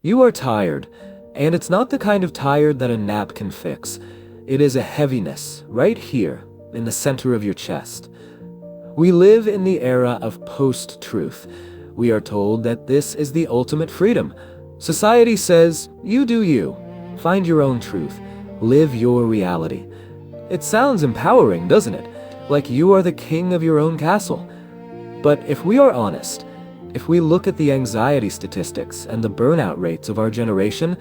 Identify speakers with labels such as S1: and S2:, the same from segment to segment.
S1: You are tired, and it's not the kind of tired that a nap can fix. It is a heaviness right here in the center of your chest. We live in the era of post-truth. We are told that this is the ultimate freedom. Society says, you do you. Find your own truth. Live your reality. It sounds empowering, doesn't it? Like you are the king of your own castle. But if we are honest, if we look at the anxiety statistics and the burnout rates of our generation,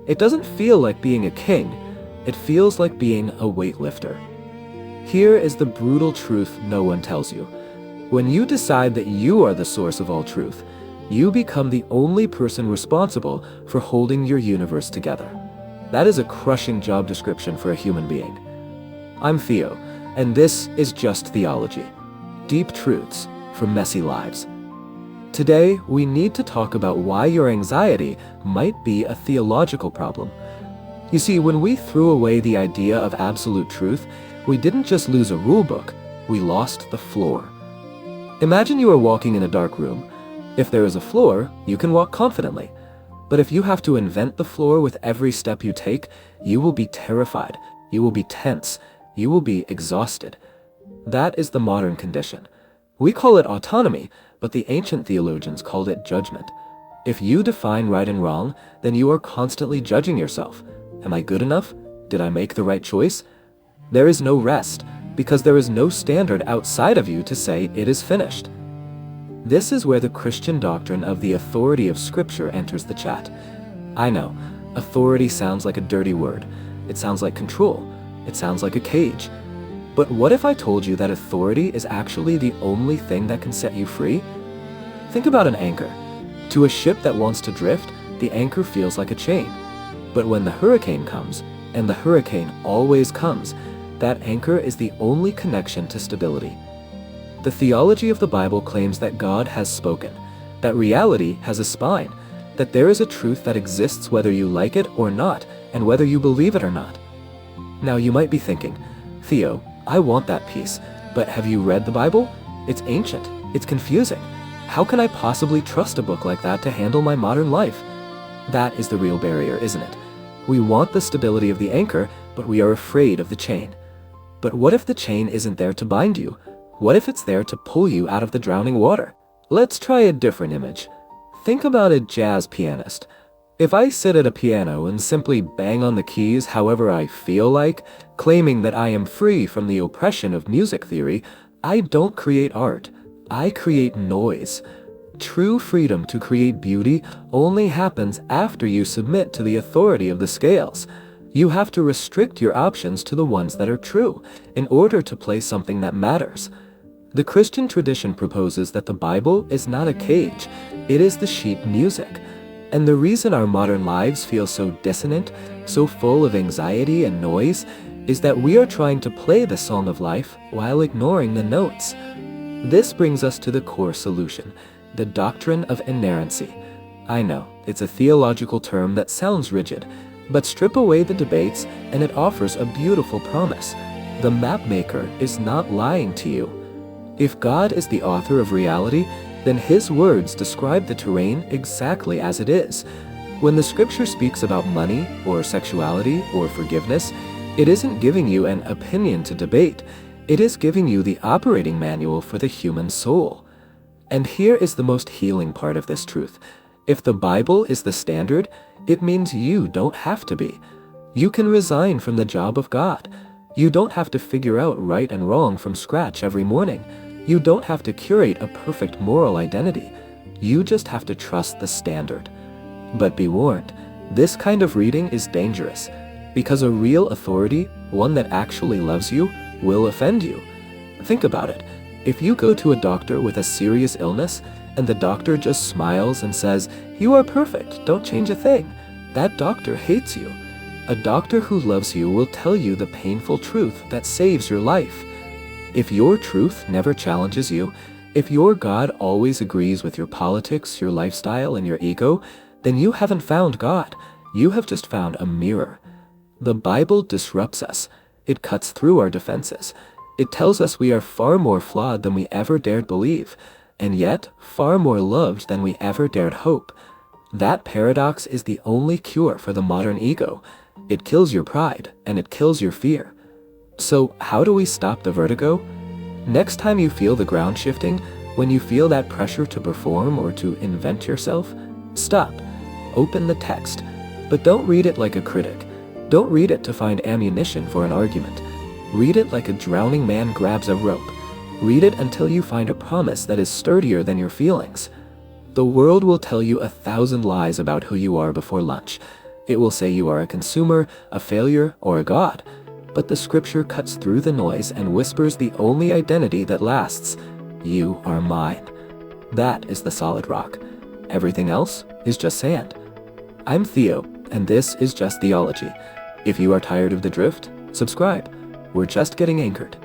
S1: it doesn't feel like being a king. It feels like being a weightlifter. Here is the brutal truth no one tells you. When you decide that you are the source of all truth, you become the only person responsible for holding your universe together. That is a crushing job description for a human being. I'm Theo, and this is Just Theology. Deep truths for messy lives. Today, we need to talk about why your anxiety might be a theological problem. You see, when we threw away the idea of absolute truth, we didn't just lose a rule book, we lost the floor. Imagine you are walking in a dark room. If there is a floor, you can walk confidently. But if you have to invent the floor with every step you take, you will be terrified, you will be tense, you will be exhausted. That is the modern condition. We call it autonomy, but the ancient theologians called it judgment. If you define right and wrong, then you are constantly judging yourself. Am I good enough? Did I make the right choice? There is no rest, because there is no standard outside of you to say it is finished. This is where the Christian doctrine of the authority of Scripture enters the chat. I know, authority sounds like a dirty word. It sounds like control. It sounds like a cage. But what if I told you that authority is actually the only thing that can set you free? Think about an anchor. To a ship that wants to drift, the anchor feels like a chain. But when the hurricane comes, and the hurricane always comes, that anchor is the only connection to stability. The theology of the Bible claims that God has spoken, that reality has a spine, that there is a truth that exists whether you like it or not, and whether you believe it or not. Now you might be thinking, Theo, I want that peace, but have you read the Bible? It's ancient. It's confusing. How can I possibly trust a book like that to handle my modern life? That is the real barrier, isn't it? We want the stability of the anchor, but we are afraid of the chain. But what if the chain isn't there to bind you? What if it's there to pull you out of the drowning water? Let's try a different image. Think about a jazz pianist. If I sit at a piano and simply bang on the keys however I feel like, claiming that I am free from the oppression of music theory, I don't create art. I create noise. True freedom to create beauty only happens after you submit to the authority of the scales. You have to restrict your options to the ones that are true in order to play something that matters. The Christian tradition proposes that the Bible is not a cage, it is the sheet music. And the reason our modern lives feel so dissonant, so full of anxiety and noise, is that we are trying to play the song of life while ignoring the notes. This brings us to the core solution, the doctrine of inerrancy. I know, it's a theological term that sounds rigid, but strip away the debates and it offers a beautiful promise. The mapmaker is not lying to you. If God is the author of reality, then his words describe the terrain exactly as it is. When the scripture speaks about money or sexuality or forgiveness, it isn't giving you an opinion to debate. It is giving you the operating manual for the human soul. And here is the most healing part of this truth. If the Bible is the standard, it means you don't have to be. You can resign from the job of God. You don't have to figure out right and wrong from scratch every morning. You don't have to curate a perfect moral identity. You just have to trust the standard. But be warned, this kind of reading is dangerous, because a real authority, one that actually loves you, will offend you. Think about it. If you go to a doctor with a serious illness, and the doctor just smiles and says, "You are perfect, don't change a thing," that doctor hates you. A doctor who loves you will tell you the painful truth that saves your life. If your truth never challenges you, if your God always agrees with your politics, your lifestyle, and your ego, then you haven't found God. You have just found a mirror. The Bible disrupts us. It cuts through our defenses. It tells us we are far more flawed than we ever dared believe, and yet far more loved than we ever dared hope. That paradox is the only cure for the modern ego. It kills your pride, and it kills your fear. So, how do we stop the vertigo? Next time you feel the ground shifting, when you feel that pressure to perform or to invent yourself, stop. Open the text. But don't read it like a critic. Don't read it to find ammunition for an argument. Read it like a drowning man grabs a rope. Read it until you find a promise that is sturdier than your feelings. The world will tell you 1,000 lies about who you are before lunch. It will say you are a consumer, a failure, or a god. But the scripture cuts through the noise and whispers the only identity that lasts. You are mine. That is the solid rock. Everything else is just sand. I'm Theo, and this is Just Theology. If you are tired of the drift, subscribe. We're just getting anchored.